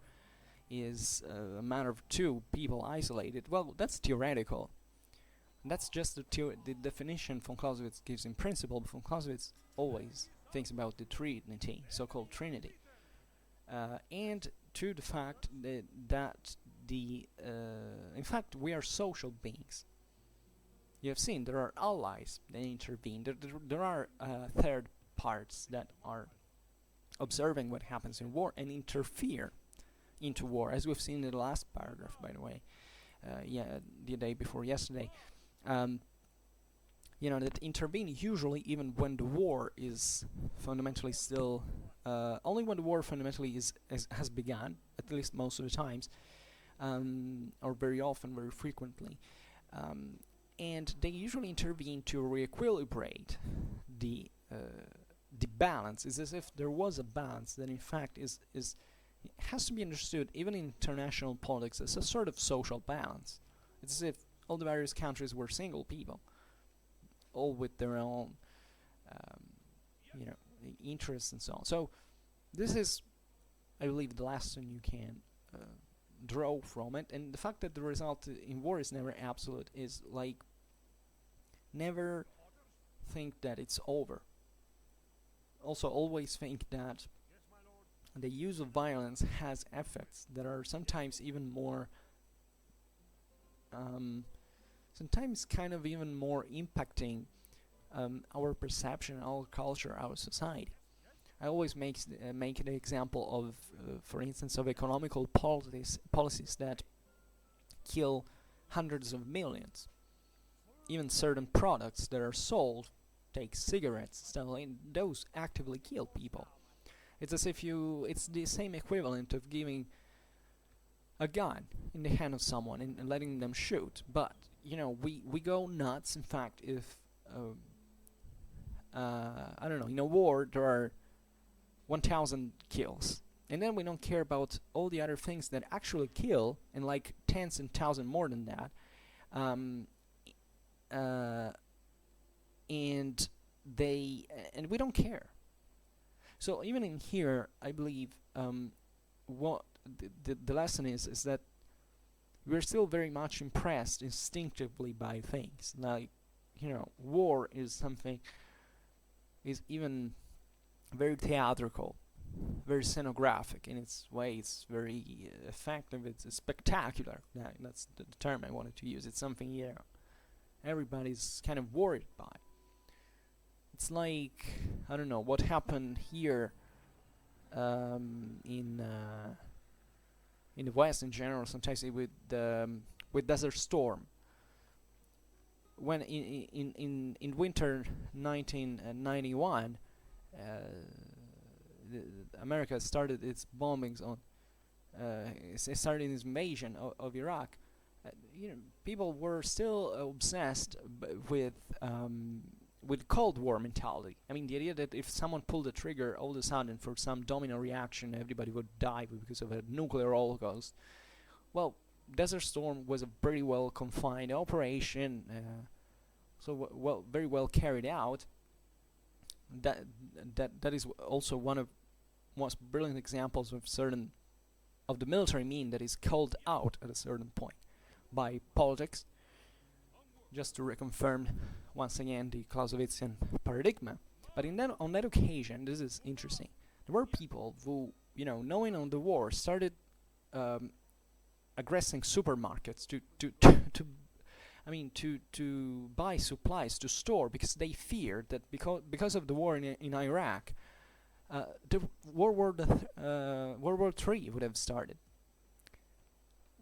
is a matter of two people isolated. Well, that's theoretical. That's just the definition von Clausewitz gives in principle, but von Clausewitz always thinks about the Trinity, so-called Trinity. And to the fact that in fact, we are social beings. You have seen there are allies that intervene. There are third parts that are observing what happens in war and interfere into war, as we've seen in the last paragraph, by the way. The day before yesterday. That intervene usually even when the war is fundamentally still only when the war fundamentally has begun, at least most of the times, or very often, very frequently, and they usually intervene to re-equilibrate the balance. It's as if there was a balance that in fact has to be understood even in international politics as a sort of social balance. It's as if all the various countries were single people, all with their own interests and so on. So this is, I believe, the lesson you can draw from it. And the fact that the result in war is never absolute is like, never think that it's over. Also, always think that the use of violence has effects that are sometimes even more sometimes kind of even more impacting our perception, our culture, our society. I always make the example of, for instance, of economical policies that kill hundreds of millions. Even certain products that are sold, take cigarettes, those actively kill people. It's as if it's the same equivalent of giving a gun in the hand of someone and letting them shoot. But we go nuts. In fact, if I don't know, in a war there are 1,000 kills, and then we don't care about all the other things that actually kill, and like tens and thousands more than that, and we don't care. So even in here, I believe what the lesson is that we're still very much impressed instinctively by things. Like, war is something, is even very theatrical, very scenographic in its way. It's very effective. It's spectacular. That's the term I wanted to use. It's something everybody's kind of worried by. It's like, I don't know, what happened here in the West in general, sometimes with Desert Storm. When in winter 1991, America started its bombings on, it started its invasion of Iraq. People were still obsessed with Cold War mentality. I mean, the idea that if someone pulled the trigger all of a sudden for some domino reaction, everybody would die because of a nuclear holocaust. Well, Desert Storm was a very well confined operation, very well carried out. That is also one of most brilliant examples of the military mean that is called out at a certain point by politics. Just to reconfirm once again the Clausewitzian paradigm. But on that occasion, this is interesting. There were people who, knowing on the war, started aggressing supermarkets to buy supplies to store, because they feared that because of the war in Iraq, the World War III would have started.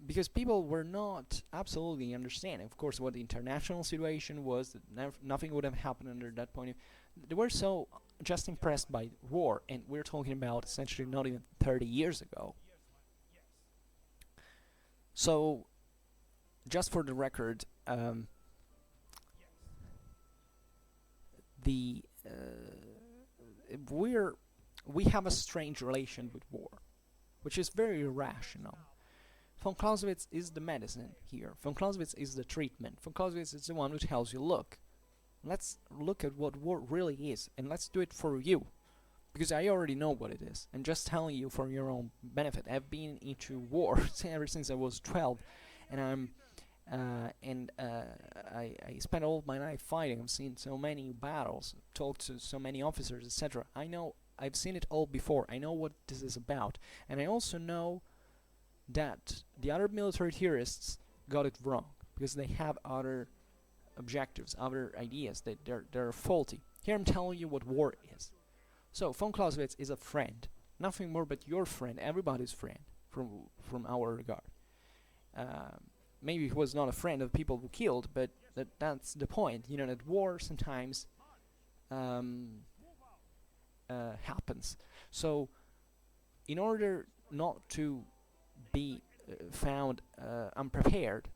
Because people were not absolutely understanding, of course, what the international situation was, that nothing would have happened under that point. They were so just impressed by war, and we're talking about essentially not even 30 years ago. So, just for the record, the we have a strange relation with war, which is very irrational. Von Clausewitz is the medicine here. Von Clausewitz is the treatment. Von Clausewitz is the one who tells you, look, let's look at what war really is, and let's do it for you. Because I already know what it is. I'm just telling you for your own benefit. I've been into war ever since I was 12, and I spent all my life fighting. I've seen so many battles, talked to so many officers, etc. I know, I've seen it all before. I know what this is about, and I also know that the other military theorists got it wrong because they have other objectives, other ideas that they're faulty. Here I'm telling you what war is. So von Clausewitz is a friend, nothing more but your friend, everybody's friend from our regard. Maybe he was not a friend of people who killed, but that's the point. You know that war sometimes happens. So in order not to be found unprepared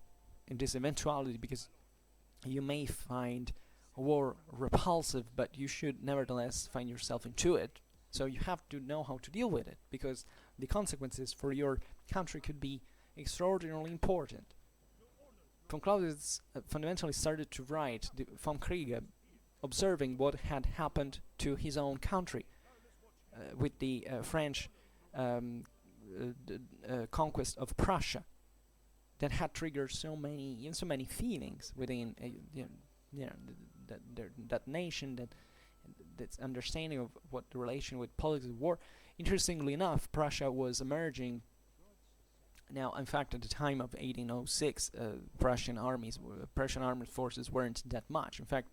in this eventuality, because you may find war repulsive, but you should nevertheless find yourself into it. So you have to know how to deal with it, because the consequences for your country could be extraordinarily important. Von Clausewitz fundamentally started to write the Vom Krige, observing what had happened to his own country with the French conquest of Prussia, that had triggered so many feelings within that nation, that's understanding of what the relation with politics of war. Interestingly enough, Prussia was emerging. Now, in fact, at the time of 1806, Prussian armed forces weren't that much. In fact,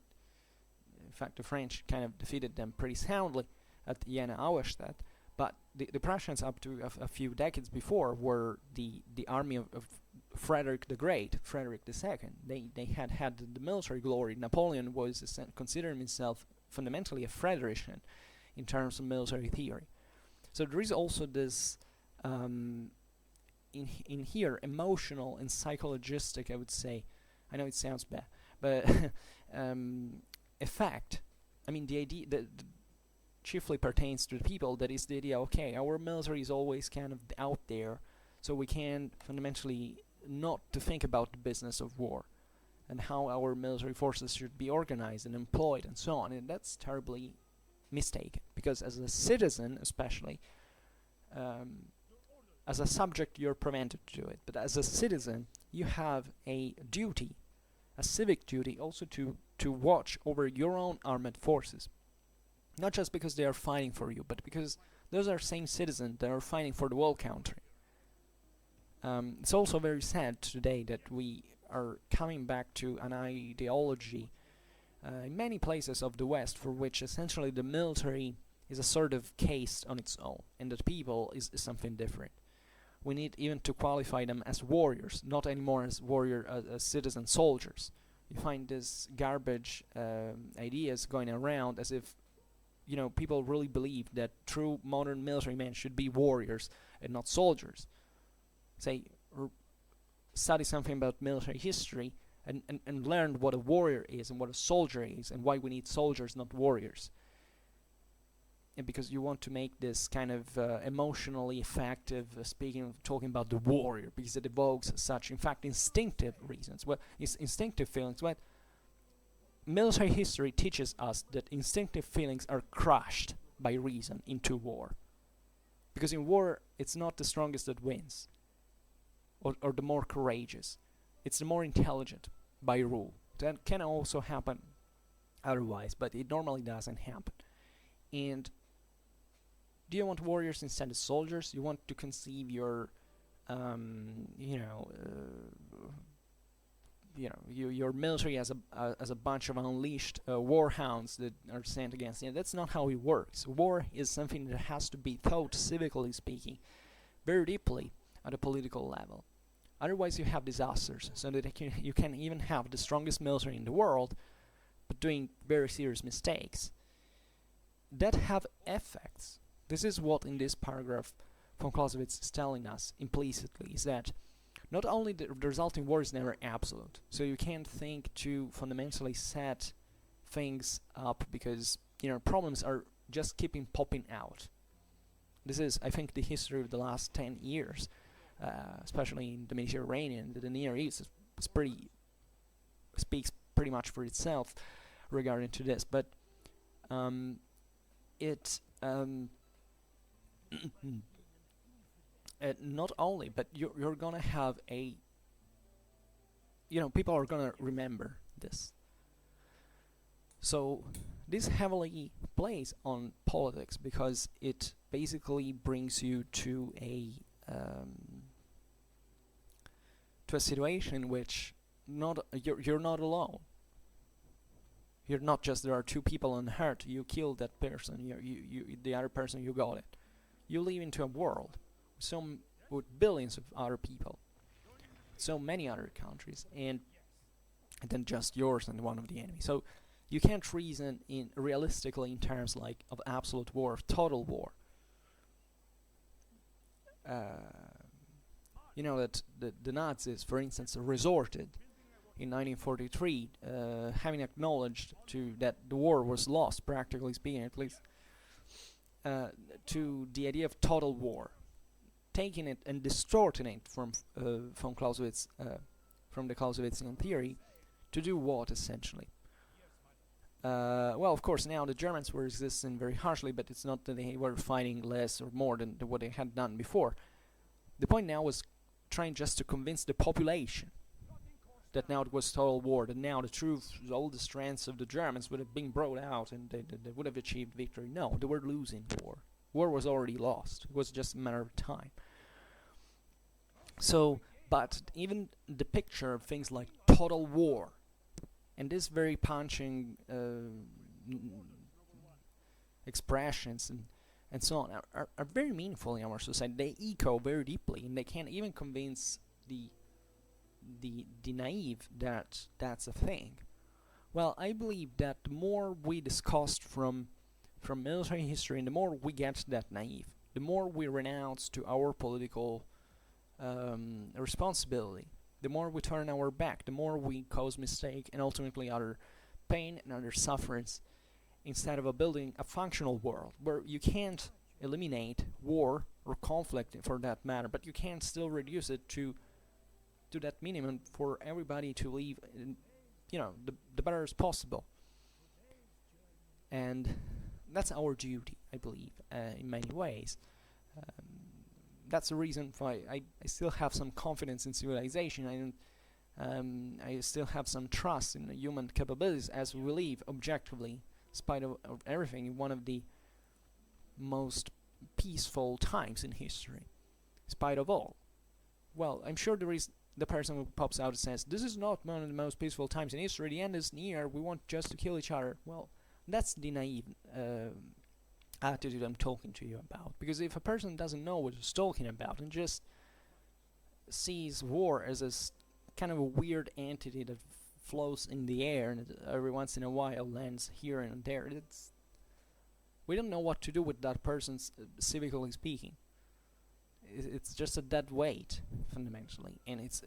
the French kind of defeated them pretty soundly at Jena Auerstedt. But the Prussians, up to a few decades before, were the army of Frederick the Great, Frederick II. They had the military glory. Napoleon was considering himself fundamentally a Frederican in terms of military theory. So there is also this in here emotional and psychologistic, I would say. I know it sounds bad, but effect. I mean, the idea that chiefly pertains to the people. That is the idea. Okay, our military is always kind of out there, so we can fundamentally not to think about the business of war and how our military forces should be organized and employed and so on. And that's terribly mistaken, because as a citizen, especially, as a subject you're prevented to do it, but as a citizen you have a duty, a civic duty also to watch over your own armed forces. Not just because they are fighting for you, but because those are same citizens that are fighting for the whole country. It's also very sad today that we are coming back to an ideology in many places of the West, for which essentially the military is a sort of case on its own, and that people is something different. We need even to qualify them as warriors, not anymore as as citizen soldiers. You find this garbage ideas going around as if people really believe that true modern military men should be warriors and not soldiers. Say, study something about military history and learn what a warrior is and what a soldier is and why we need soldiers, not warriors. And because you want to make this kind of emotionally effective talking about the warrior, because it evokes such, in fact, instinctive reasons. Well, it's instinctive feelings. Well, military history teaches us that instinctive feelings are crushed by reason into war. Because in war, it's not the strongest that wins, or the more courageous. It's the more intelligent, by rule. That can also happen otherwise, but it normally doesn't happen. And do you want warriors instead of soldiers? You want to conceive your your military as a bunch of unleashed warhounds that are sent against you. That's not how it works. War is something that has to be thought, civically speaking, very deeply at a political level. Otherwise, you have disasters. So that you can even have the strongest military in the world, but doing very serious mistakes. that have effects. This is what in this paragraph von Clausewitz is telling us implicitly, is that not only the resulting war is never absolute, so you can't think to fundamentally set things up because, you know, problems are just keeping popping out. This is, I think, the history of the last 10 years, especially in the Mediterranean. The Near East speaks pretty much for itself regarding to this, but not only, but you're gonna have a, you know, people are gonna remember this. So this heavily plays on politics because it basically brings you to a situation in which you're not alone. You're not just there are two people on Earth. You kill that person. You the other person, you got it. You live into a world with billions of other people, so many other countries, and then just yours and one of the enemy. So you can't reason realistically in terms like of absolute war, of total war. You know that the Nazis, for instance, resorted in 1943, having acknowledged that the war was lost, practically speaking, at least, to the idea of total war, taking it and distorting it from Clausewitz, from the Clausewitzian theory, to do what essentially? Well, of course, now the Germans were resisting very harshly, but it's not that they were fighting less or more than what they had done before. The point now was trying just to convince the population that now it was total war, that now the truth, all the strengths of the Germans would have been brought out and they would have achieved victory. No, they were losing the war. War was already lost. It was just a matter of time. So, but even the picture of things like total war, and this very punching expressions and so on are very meaningful in our society. They echo very deeply, and they can even convince the naive that that's a thing. Well, I believe that the more we discussed from military history, and the more we get that naive, the more we renounce to our political responsibility, the more we turn our back, the more we cause mistake and ultimately other pain and other sufferance, instead of building a functional world where you can't eliminate war or conflict for that matter, but you can still reduce it to that minimum for everybody to live in, you know, the better as possible. And that's our duty, I believe, in many ways. That's the reason why I still have some confidence in civilization. I still have some trust in the human capabilities as we live objectively, in spite of everything, in one of the most peaceful times in history, in spite of all. Well, I'm sure there is the person who pops out and says, this is not one of the most peaceful times in history, the end is near, we want just to kill each other. Well, that's the naive attitude I'm talking to you about. Because if a person doesn't know what he's talking about and just sees war as a kind of a weird entity that floats in the air and every once in a while lands here and there, we don't know what to do with that person, civically speaking. It's just a dead weight, fundamentally, and it's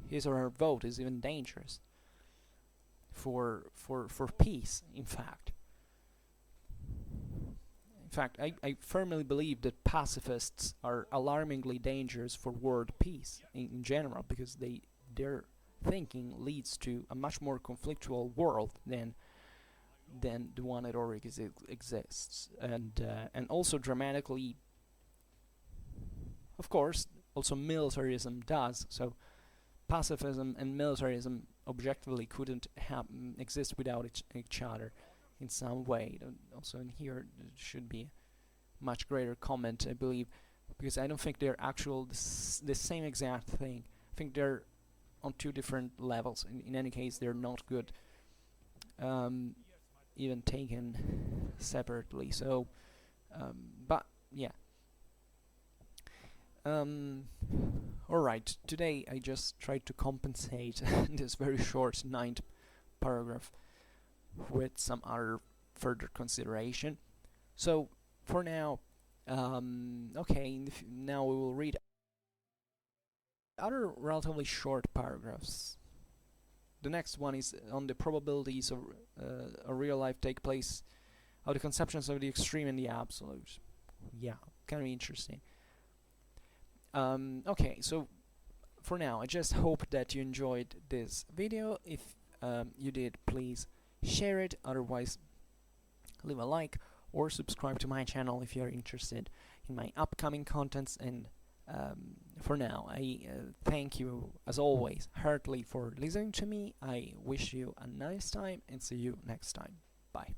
his or her vote is even dangerous for peace. In fact, I firmly believe that pacifists are alarmingly dangerous for world peace in general, because their thinking leads to a much more conflictual world than the one that already exists, and also dramatically. Of course, also militarism does. So pacifism and militarism objectively couldn't exist without each other in some way. Also in here there should be a much greater comment, I believe, because I don't think they're the same exact thing. I think they're on two different levels. In any case, they're not good, even taken separately. So, but yeah. Alright, today I just tried to compensate this very short 9th paragraph with some other further consideration. So for now, okay, now we will read other relatively short paragraphs. The next one is on the probabilities of a real life take place, of the conceptions of the extreme and the absolute. Yeah, kind of interesting. Okay, so for now, I just hope that you enjoyed this video. If you did, please share it. Otherwise, leave a like or subscribe to my channel if you're interested in my upcoming contents. And for now, I thank you as always heartily for listening to me. I wish you a nice time and see you next time. Bye.